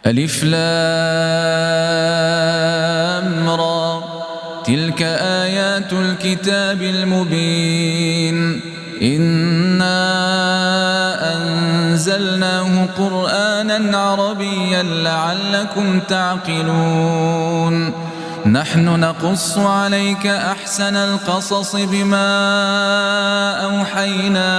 ألف لام را تلك آيات الكتاب المبين إنا أنزلناه قرآنا عربيا لعلكم تعقلون نحن نقص عليك أحسن القصص بما أوحينا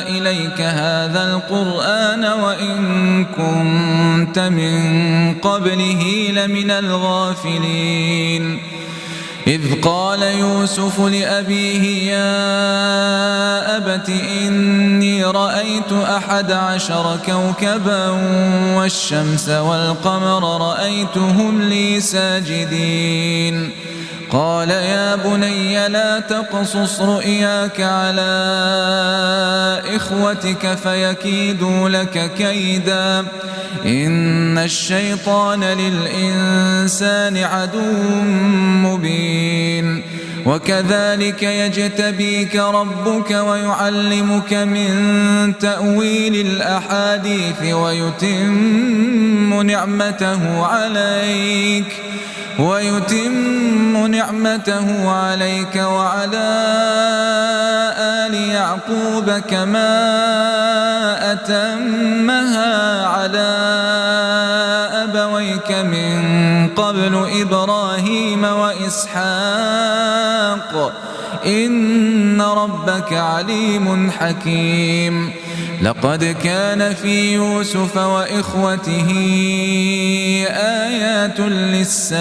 إليك هذا القرآن وإن كنت من قبله لمن الغافلين إذ قال يوسف لأبيه يا أبت إني رأيت 11 كوكبا والشمس والقمر رأيتهم لي ساجدين قال يا بني لا تقصص رؤياك على إخوتك فيكيدوا لك كيدا إن الشيطان للإنسان عدو مبين وكذلك يجتبيك ربك ويعلمك من تأويل الأحاديث ويتم نعمته عليك وعلى آل يعقوب كما أتمها على أبويك من قبل إبراهيم وإسحاق إن ربك عليم حكيم لقد كان في يوسف وإخوته آيات للسائلين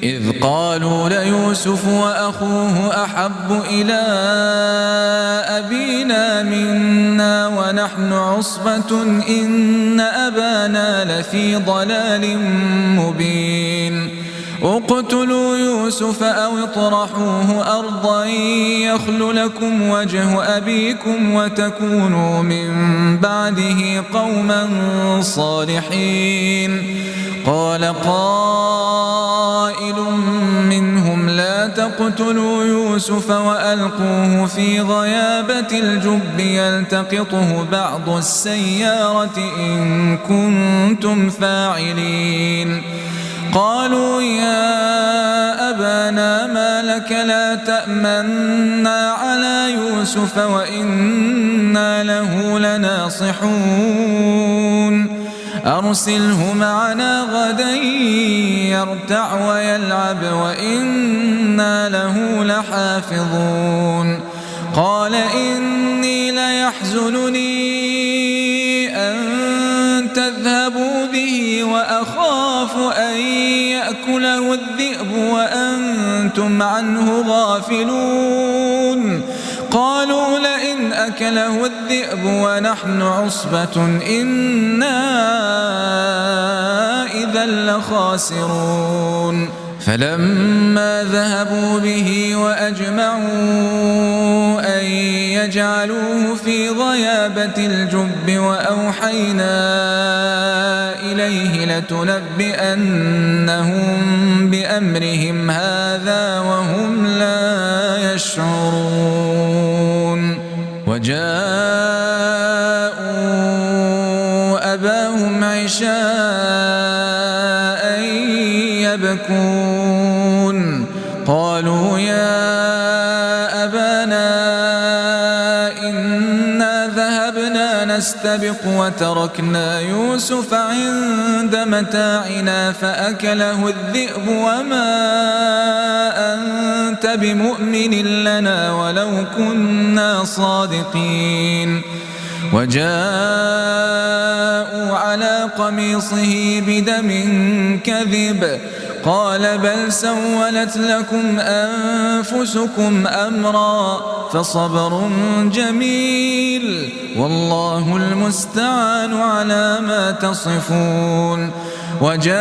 إذ قالوا ليوسف وأخوه أحب إلى أبينا منا ونحن عصبة إن أبانا لفي ضلال مبين اقتلوا يوسف أو اطرحوه أرضا يخل لكم وجه أبيكم وتكونوا من بعده قوما صالحين قال قائل منهم لا تقتلوا يوسف وألقوه في غيابة الجب يلتقطه بعض السيارة إن كنتم فاعلين قالوا يا أبانا ما لك لا تأمنا على يوسف وإنا له لناصحون أرسله معنا غدا يرتع ويلعب وإنا له لحافظون قال إني ليحزنني أن تذهبوا به وأخاف أن يأكله الذئب وأنتم عنه غافلون قالوا لئن أكله الذئب ونحن عصبة إنا إذا لخاسرون فلما ذهبوا به وأجمعوا أن يجعلوه في غيابة الجب وأوحينا إليه لتنبئنهم بأمرهم هذا وهم لا يشعرون وجاءوا أباهم عشاء يبكون قالوا يا أبانا إنا ذهبنا نستبق وتركنا يوسف عند متاعنا فأكله الذئب وما أنت بمؤمن لنا ولو كنا صادقين وجاءوا على قميصه بدم كذب قال بل سولت لكم أنفسكم أمرا فصبر جميل والله المستعان على ما تصفون وجاءت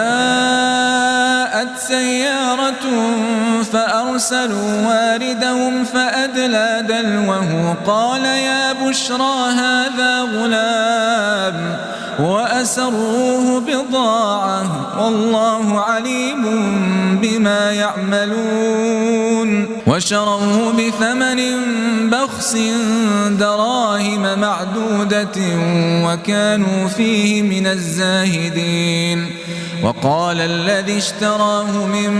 سيارة فأرسلوا واردهم فأدلى دلوه قال يا بشرى هذا غلام وأسروه بضاعة والله عليم بما يعملون وشروه بثمن بخس دراهم معدودة وكانوا فيه من الزاهدين. وقال الذي اشتراه من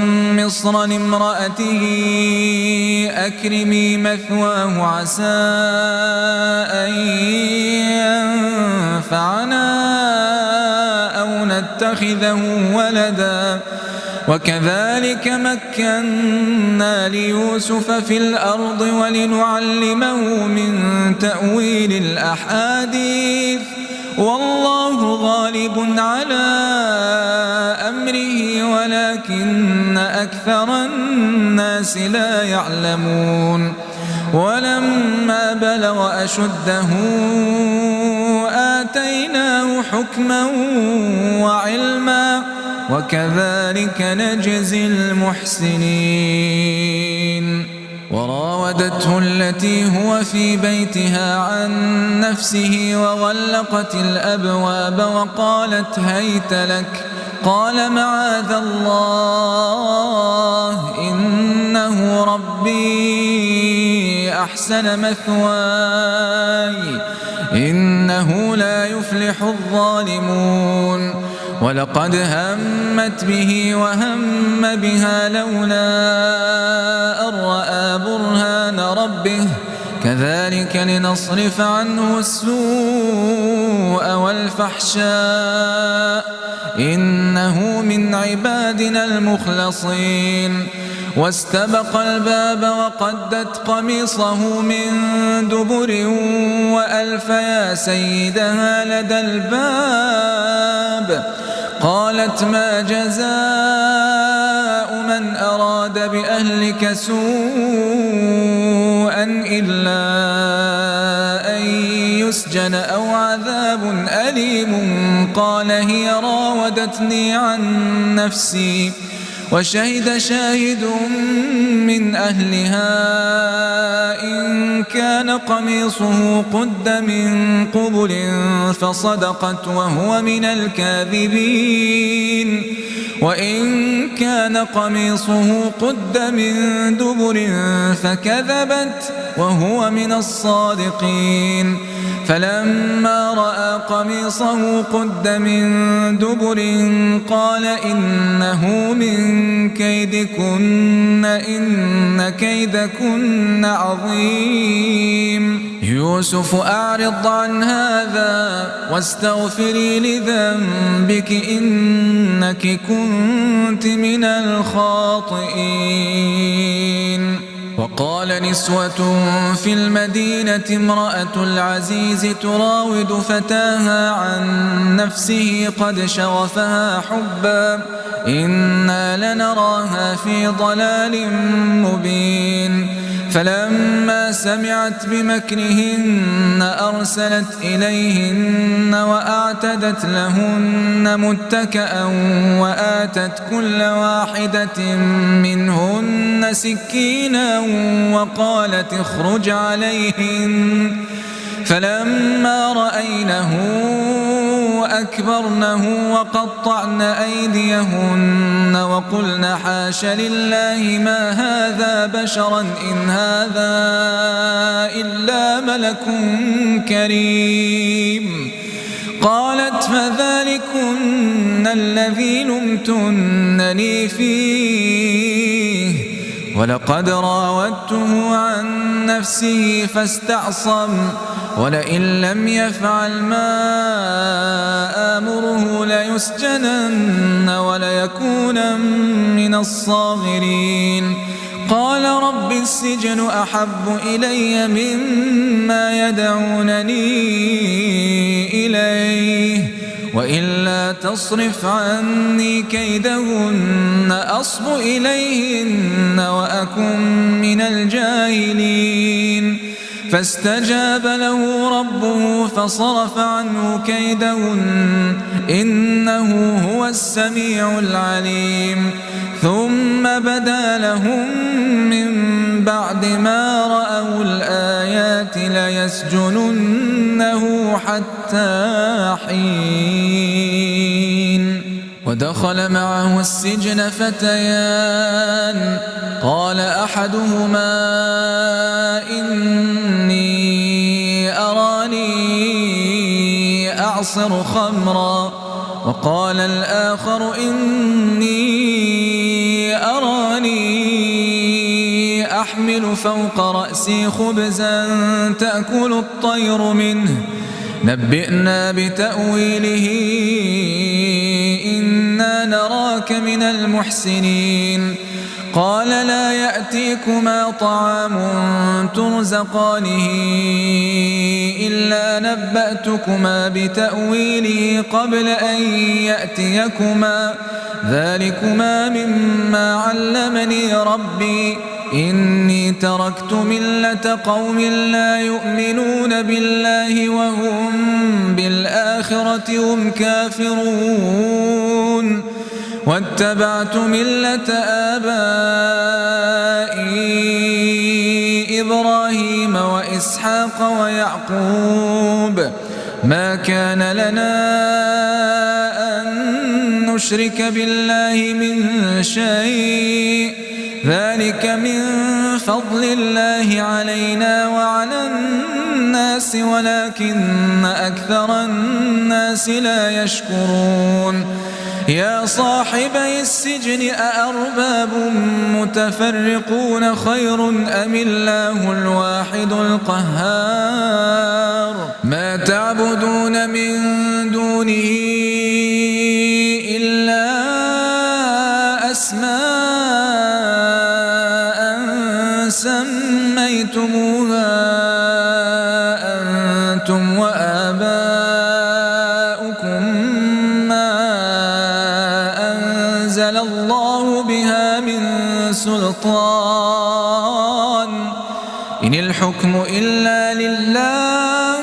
مصر لامرأته أكرمي مثواه عسى أن ينفعنا أو نتخذه ولدا وكذلك مكنا ليوسف في الأرض ولنعلمه من تأويل الأحاديث والله غالب على أمره ولكن أكثر الناس لا يعلمون. ولما بلغ أشده آتيناه حكما وعلما وكذلك نجزي المحسنين. وراودته التي هو في بيتها عن نفسه وغلقت الأبواب وقالت هيت لك قال معاذ الله إنه ربي أحسن مثواي إنه لا يفلح الظالمون. ولقد همت به وهم بها لولا أن رأى برهان ربه كذلك لنصرف عنه السوء والفحشاء إنه من عبادنا المخلصين. واستبق الباب وقدت قميصه من دبر وألف يا سيدها لدى الباب قالت ما جزاء من أراد بأهلك سوءا إلا أن يسجن أو عذاب أليم قال هي راودتني عن نفسي وشهد شاهد من أهلها إن كان قميصه قد من قبل فصدقت وهو من الكاذبين وإن كان قميصه قد من دبر فكذبت وهو من الصادقين. فلما رأى قميصه قد من دبر قال إنه من كيدكن إن كيدكن عظيم. يوسف أعرض عن هذا واستغفري لذنبك إنك كنت من الخاطئين. وقال نسوة في المدينة امرأة العزيز تراود فتاها عن نفسه قد شغفها حبا إنا لنراها في ضلال مبين. فلما سمعت بمكرهن أرسلت إليهن وأعتدت لهن متكأ وآتت كل واحدة منهن سكينا وقالت اخرج عليهن. فلما رأينه أكبرنه وقطعن أيديهن وقلن حاش لله ما هذا بشرا إن هذا إلا ملك كريم. قالت فذلكن الذي لمتنني فيه ولقد راودته عن نفسه فاستعصم ولئن لم يفعل ما آمره ليسجنن وليكون من الصاغرين. قال رب السجن أحب إلي مما يدعونني إليه وإلا تصرف عني كيدهن أصب إليهن وأكن من الجاهلين. فاستجاب له ربه فصرف عنه كيدهن إنه هو السميع العليم. ثم بدا لهم من بعد ما رأوا الآيات ليسجننه حتى حين. ودخل معه السجن فتيان قال أحدهما إني أراني أعصر خمرا وقال الآخر إني أراني أحمل فوق رأسي خبزا تأكل الطير منه نبئنا بتأويله إنا نراك من المحسنين قال لا يأتيكما طعام ترزقانه إلا نبأتكما بتأويله قبل أن يأتيكما ذلكما مما علمني ربي إني تركت ملة قوم لا يؤمنون بالله وهم بالآخرة هم كافرون واتبعت ملة آبائي إبراهيم وإسحاق ويعقوب ما كان لنا أن نشرك بالله من شيء ذلك من فضل الله علينا وعلى الناس ولكن أكثر الناس لا يشكرون يا صاحبي السجن أأرباب متفرقون خير أم الله الواحد القهار ما تعبدون من دونه إلا أسماء سميتموها أنتم وآباؤكم ما أنزل الله بها من سلطان إن الحكم إلا لله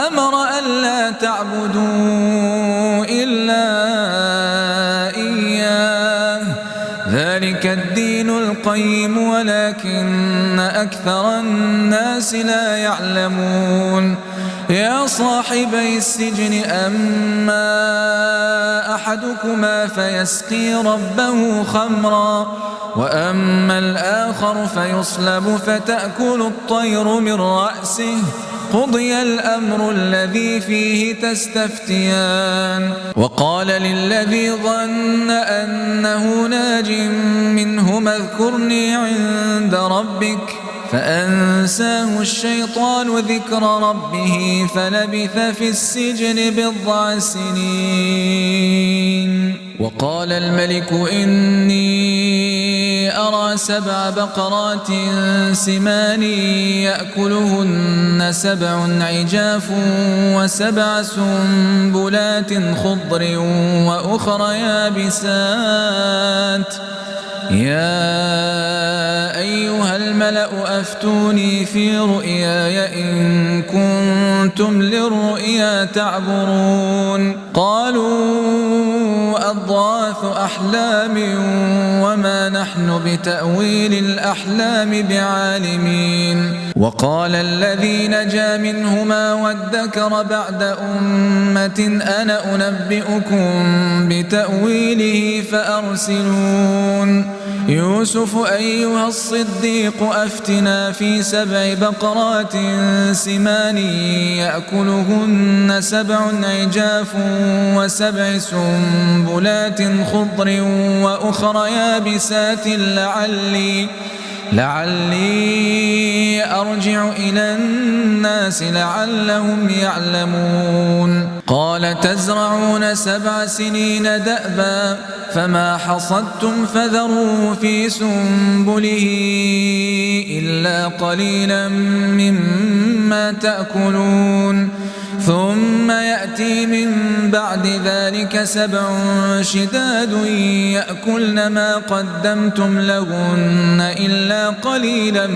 أمر ألا تعبدوا إلا إياه ذلك الدين القيم ولكن أكثر الناس لا يعلمون يا صاحبي السجن أما أحدكما فيسقي ربه خمرا وأما الآخر فيصلب فتأكل الطير من رأسه قضي الأمر الذي فيه تستفتيان وقال للذي ظن أنه ناج منهما اذكرني عند ربك فأنساه الشيطان ذكر ربه فلبث في السجن بضع سنين وقال الملك إني أرى 7 بقرات سمان يأكلهن 7 عجاف و7 سنبلات خضر وأخر يابسات يا أيها الملأ أفتوني في رؤياي إن كنتم للرؤيا تعبرون قالوا أضغاث أحلام وما نحن بتأويل الأحلام بعالمين وقال الذي نجا منهما وادكر بعد أمة أنا أنبئكم بتأويله فأرسلون يوسف أيها الصديق أفتنا في 7 بقرات سمان يأكلهن 7 عجاف و7 سنبلات خضر وأخر يابسات لعلي أرجع إلى الناس لعلهم يعلمون قال تزرعون 7 سنين دأبا فما حصدتم فذروه في سنبله إلا قليلا مما تأكلون ثم يأتي من بعد ذلك 7 شداد يأكلن ما قدمتم لهن إلا قليلا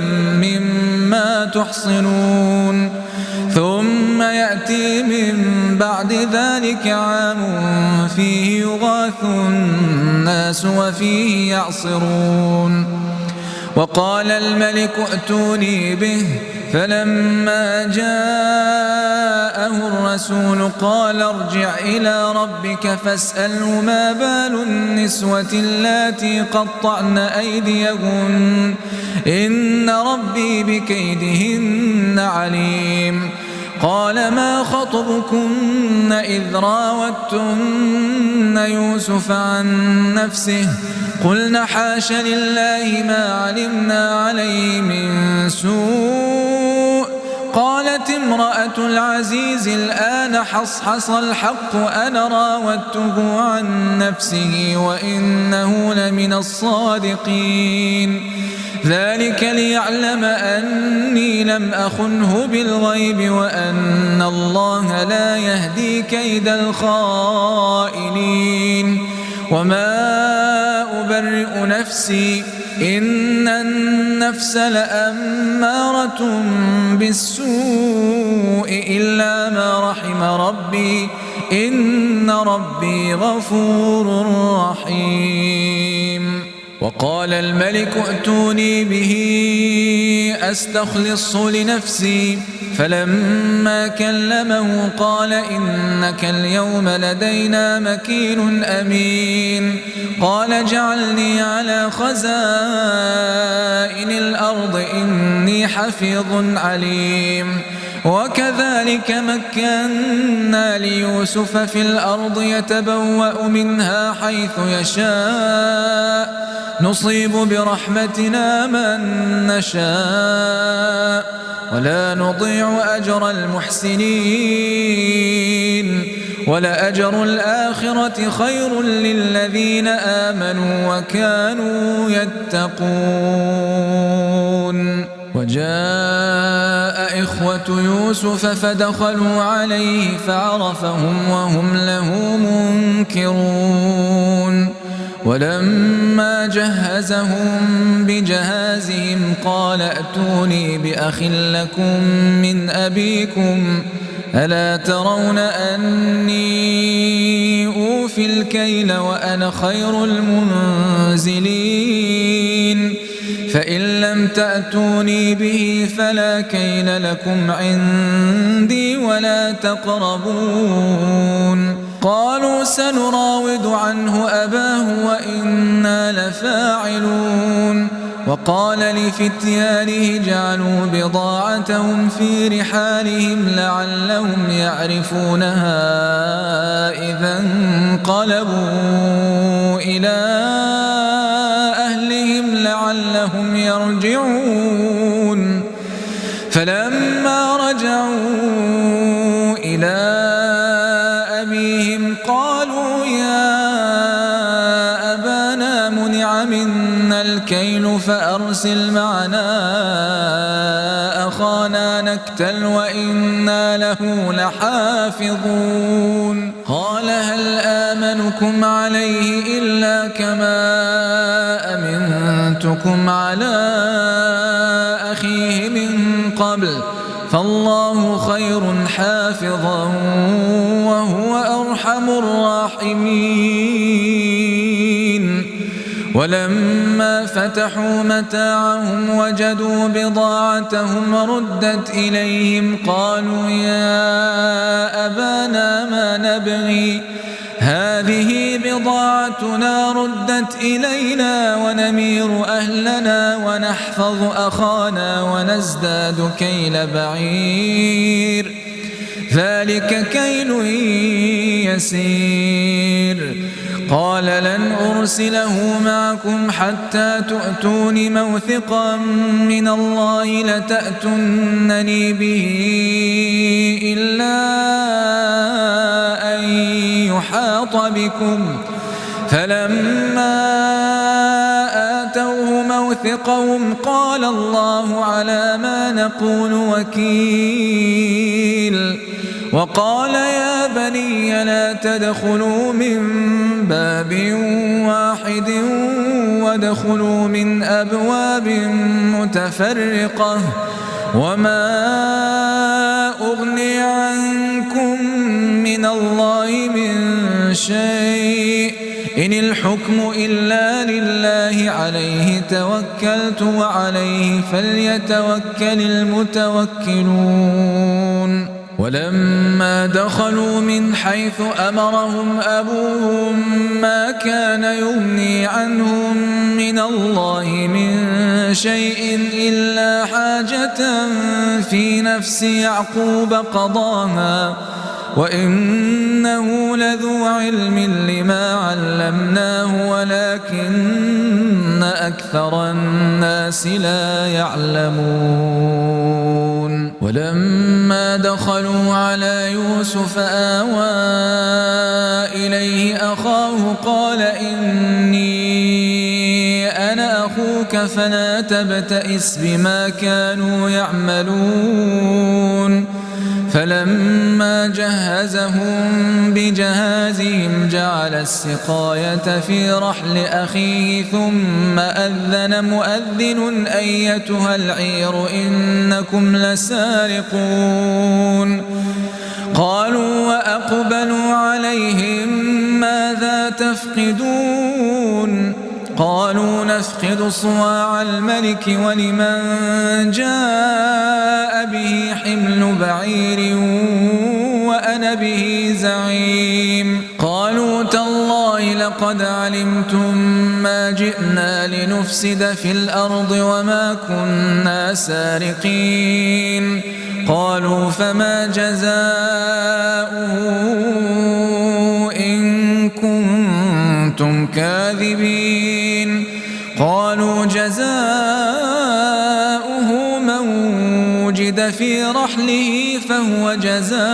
مما تحصنون ثم يأتي من بعد ذلك عام فيه يغاث الناس وفيه يعصرون وقال الملك ائتوني به فلما جاءه الرسول قال ارجع إلى ربك فاسأله ما بال النسوة اللاتي قطعن أيديهن إن ربي بكيدهن عليم. قال ما خطبكن إذ راوتن يوسف عن نفسه قلن حاش لله ما علمنا عليه من سوء. قالت امرأة العزيز الآن حصحص الحق أنا راودته عن نفسه وإنه لمن الصادقين. ذلك ليعلم أني لم أخنه بالغيب وأن الله لا يهدي كيد الخائنين. وما أبرئ نفسي إن النفس لأمارة بالسوء إلا ما رحم ربي إن ربي غفور رحيم. وقال الملك ائتوني به أستخلصه لنفسي فلما كلمه قال إنك اليوم لدينا مكين أمين. قال اجعلني على خزائن الأرض إني حفيظ عليم. وكذلك مكنا ليوسف في الأرض يتبوأ منها حيث يشاء نصيب برحمتنا من نشاء ولا نضيع أجر المحسنين. ولأجر الآخرة خير للذين آمنوا وكانوا يتقون. وجاء إخوة يوسف فدخلوا عليه فعرفهم وهم له منكرون. ولما جهزهم بجهازهم قال ائتوني بأخ لكم من أبيكم ألا ترون أني أوفي الكيل وأنا خير المنزلين. فإن لم تأتوني به فلا كيل لكم عندي ولا تقربون. قالوا سنراود عنه أباه وإنا لفاعلون. وقال لفتيانه جعلوا بضاعتهم في رحالهم لعلهم يعرفونها إذا انقلبوا إلى أهلهم لعلهم يرجعون. فلما رجعوا إلى أبيهم قالوا يا أبانا منع منا الكيل فأرسل معنا أخانا نكتل وإنا له لحافظون. قال هل آمنكم عليه إلا كما أمنتكم على أخيه من قبل فالله خير حافظا وهو أرحم الراحمين. ولما فتحوا متاعهم وجدوا بضاعتهم ردت إليهم قالوا يا أبانا ما نبغي هذه بضاعتنا ردت إلينا ونمير أهلنا ونحفظ أخانا ونزداد كيل بعير ذلك كيل يسير. قال لن أرسله معكم حتى تؤتون موثقا من الله لتأتونني به إلا أن يحاط بكم. فلما آتوه موثقهم قال الله على ما نقول وكيل. وقال يا بني لا تدخلوا من باب واحد وادخلوا من أبواب متفرقة وما أغني عنكم من الله من شيء إن الحكم إلا لله عليه توكلت وعليه فليتوكل المتوكلون ولما دخلوا من حيث أمرهم أبوهم ما كان يغني عنهم من الله من شيء إلا حاجة في نفس يعقوب قضاها وإنه لذو علم لما علمناه ولكن أكثر الناس لا يعلمون ولما دخلوا على يوسف آوى إليه أخاه قال إني أنا أخوك فلا تبتئس بما كانوا يعملون فلما جهزهم بجهازهم جعل السقاية في رحل أخيه ثم أذن مؤذن أيتها العير إنكم لسارقون قالوا وأقبلوا عليهم ماذا تفقدون قالوا نفقد صواع الملك ولمن جاء به حمل بعير وأنا به زعيم قالوا تالله لقد علمتم ما جئنا لنفسد في الأرض وما كنا سارقين قالوا فما جزاؤه إن كنتم كاذبين قالوا جزاؤه من وجد في رحله فهو جزاؤه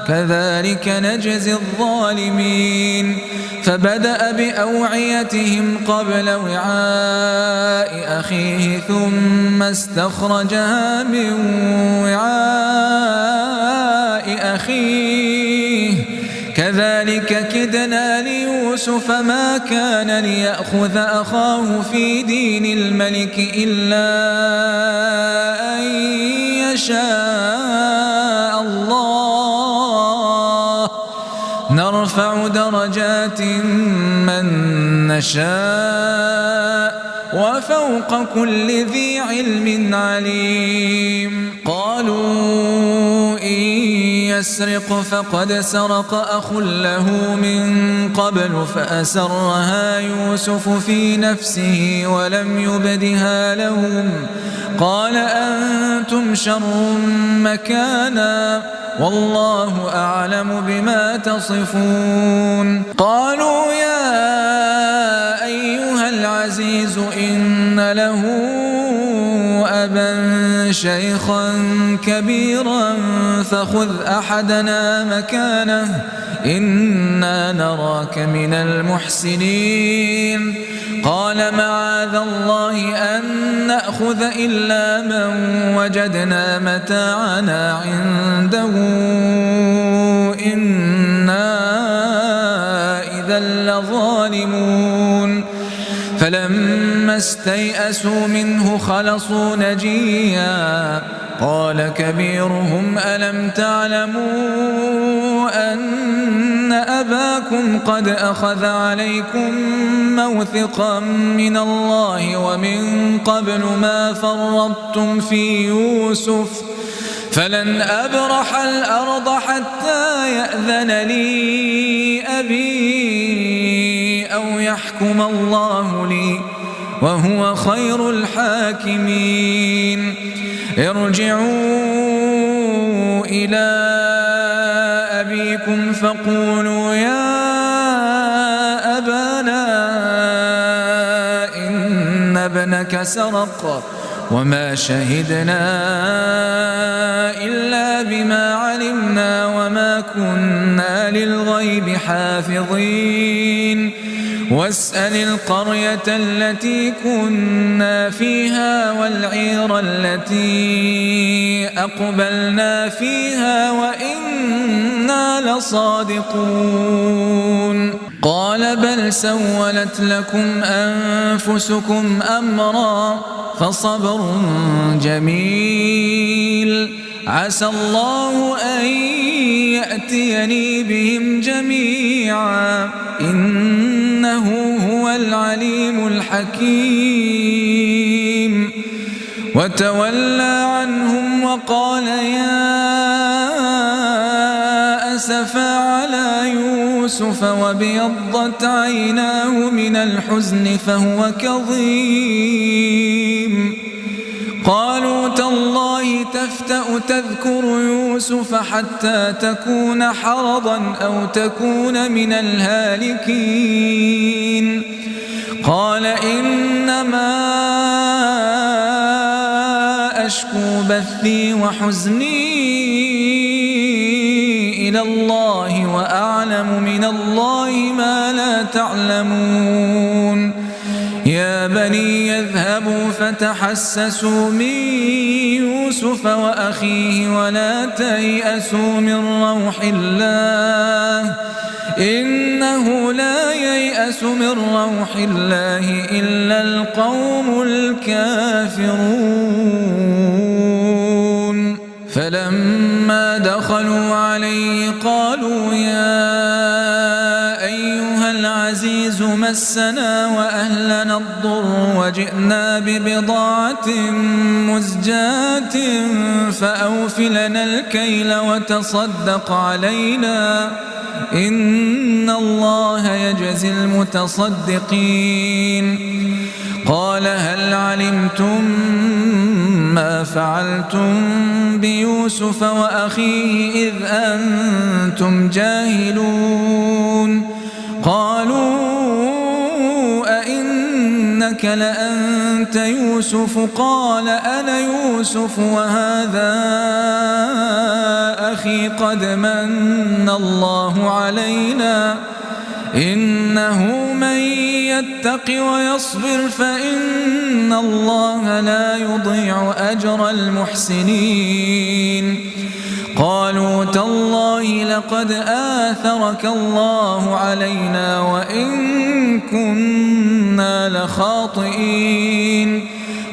كذلك نجزي الظالمين فبدأ بأوعيتهم قبل وعاء أخيه ثم استخرجها من وعاء أخيه كذلك كدنا ليوسف ما كان ليأخذ أخاه في دين الملك إلا أن يشاء الله نرفع درجات من نشاء وفوق كل ذي علم عليم قالوا إن يسرق فقد سرق أخ له من قبل فأسرها يوسف في نفسه ولم يبدها لهم قال أنتم شر مكانا والله أعلم بما تصفون قالوا يا أيها العزيز إن له أبا شيخا كبيرا فخذ أحدنا مكانه إنا نراك من المحسنين قال معاذ الله أن نأخذ إلا من وجدنا متاعنا عنده إنا إذا لظالمون فلما استيئسوا منه خلصوا نجيا قال كبيرهم ألم تعلموا أن أباكم قد أخذ عليكم موثقا من الله ومن قبل ما فرطتم في يوسف فلن أبرح الأرض حتى يأذن لي أبي أو يحكم الله لي وهو خير الحاكمين ارجعوا إلى أبيكم فقولوا يا أبانا إن ابنك سرق وما شهدنا إلا بما علمنا وما كنا للغيب حافظين واسأل القرية التي كنا فيها والعير التي أقبلنا فيها وإنا لصادقون قال بل سولت لكم أنفسكم أمرا فصبر جميل عسى الله أن يأتيني بهم جميعا إنه هو العليم الحكيم. وتولى عنهم وقال يا أسفا على يوسف وابيضت عيناه من الحزن فهو كظيم. قالوا تالله تفتأ تذكر يوسف حتى تكون حرضا أو تكون من الهالكين. قال إنما أشكو بثي وحزني إلى الله وأعلم من الله ما لا تعلمون. يا بني يذهبوا فتحسسوا من يوسف وأخيه ولا تيأسوا من روح الله إنه لا ييأس من روح الله إلا القوم الكافرون. فلما دخلوا عليه قالوا يا أيها العزيز مسنا وأهلنا الضر وجئنا ببضاعة مزجاة فأوف لنا الكيل وتصدق علينا إن الله يجزي المتصدقين. قال هل علمتم ما فعلتم بيوسف وأخيه إذ أنتم جاهلون؟ قالوا أئنك لأنت يوسف؟ قال أنا يوسف وهذا أخي قد من الله علينا إنه من يتق ويصبر فإن الله لا يضيع أجر المحسنين. قالوا تالله لقد آثرك الله علينا وإن كنا لخاطئين.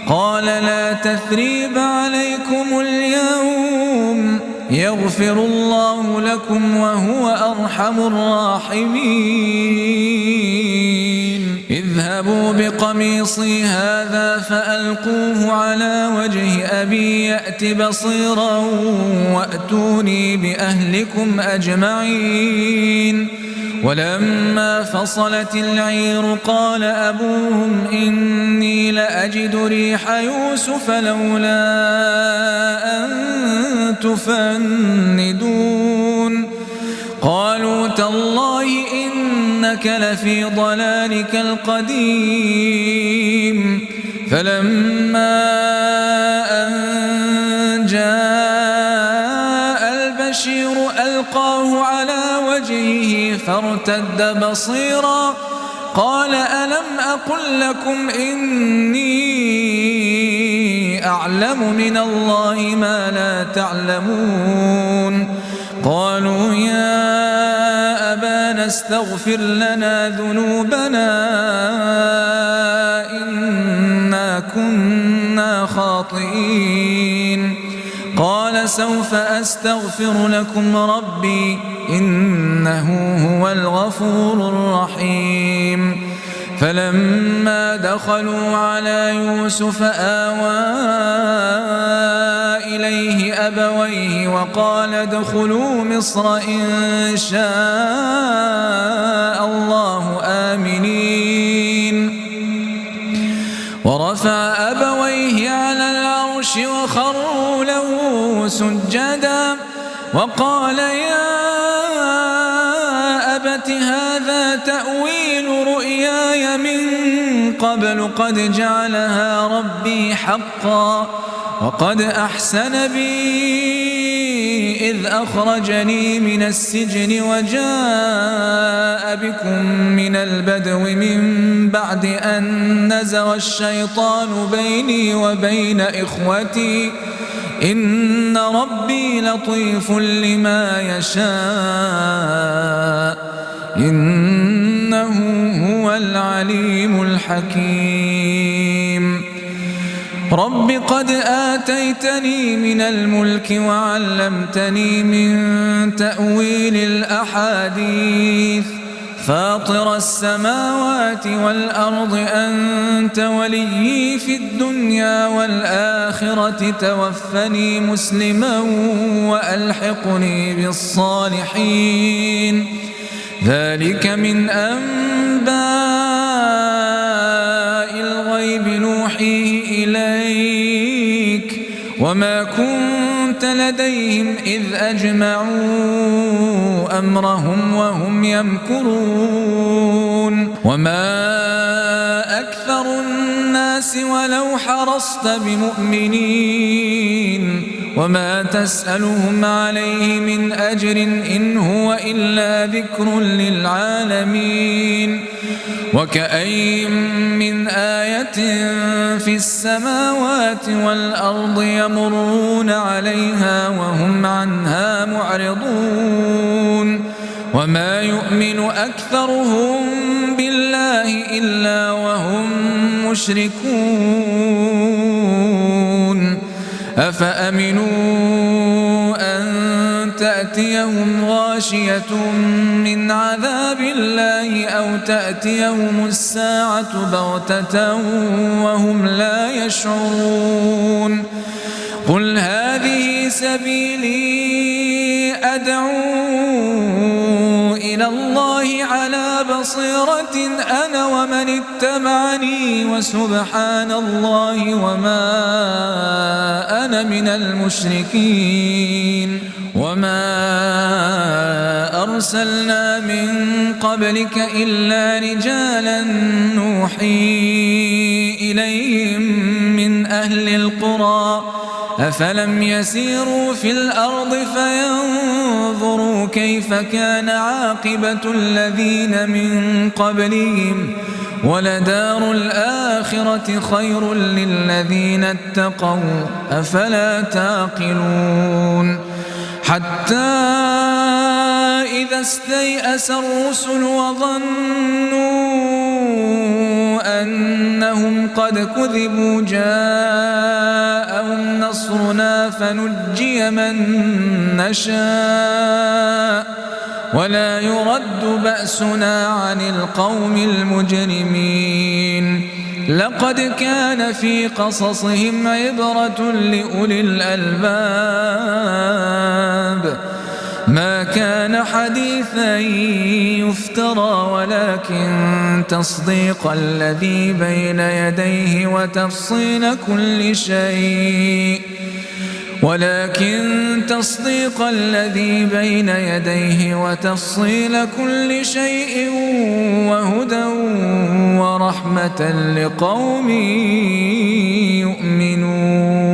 قال لا تثريب عليكم اليوم يغفر الله لكم وهو أرحم الراحمين. اذهبوا بقميصي هذا فألقوه على وجه أبي يأت بصيرا وأتوني بأهلكم أجمعين. ولما فصلت العير قال أبوهم إني لأجد ريح يوسف لولا أن تفندون. قالوا تالله إنك لفي ضلالك القديم. فلما أن جاء البشير ألقاه على وجهه فارتد بصيرا قال ألم أقل لكم إني أعلم من الله ما لا تعلمون؟ قالوا يا أبانا استغفر لنا ذنوبنا إنا كنا خاطئين. قال سوف أستغفر لكم ربي إنه هو الغفور الرحيم. فلما دخلوا على يوسف آوى إليه أبويه وقال ادخلوا مصر إن شاء الله آمنين. ورفع أبويه على العرش وخروا له سجدا وقال يا أبت هذا تأويل رؤياي من قبل قد جعلها ربي حقا وقد أحسن بي إذ أخرجني من السجن وجاء بكم من البدو من بعد أن نزغ الشيطان بيني وبين إخوتي إن ربي لطيف لما يشاء إنه هو العليم الحكيم. رب قد آتيتني من الملك وعلمتني من تأويل الأحاديث فاطر السماوات والأرض أنت وليي في الدنيا والآخرة توفني مسلما وألحقني بالصالحين ذلك من أنباء الغيب نوحيه إليك وما كنت لديهم إذ أجمعوا أمرهم وهم يمكرون وما أكثر الناس ولو حرصت بمؤمنين وما تسألهم عليه من أجر إن هو إلا ذكر للعالمين وكأين من آية في السماوات والأرض يمرون عليها وهم عنها معرضون وما يؤمن أكثرهم بالله إلا وهم مشركون أفأمنوا أن تأتيهم غاشية من عذاب الله أو تأتيهم الساعة بغتة وهم لا يشعرون قل هذه سبيلي أدعو إلى الله على بصيرة أنا ومن اتبعني وسبحان الله وما أنا من المشركين وما أرسلنا من قبلك إلا رجالا نوحي إليهم من أهل القرى أفلم يسيروا في الأرض فينظروا كيف كان عاقبة الذين من قبلهم ولدار الآخرة خير للذين اتقوا أفلا تعقلون حتى إذا استيأس الرسل وظنوا أنهم قد كذبوا جاءهم نصرنا فنجي من نشاء ولا يرد بأسنا عن القوم المجرمين لقد كان في قصصهم عبرة لأولي الألباب ما كان حديثا يفترى ولكن تصديق الذي بين يديه وتفصيل كل شيء وهدى ورحمة لقوم يؤمنون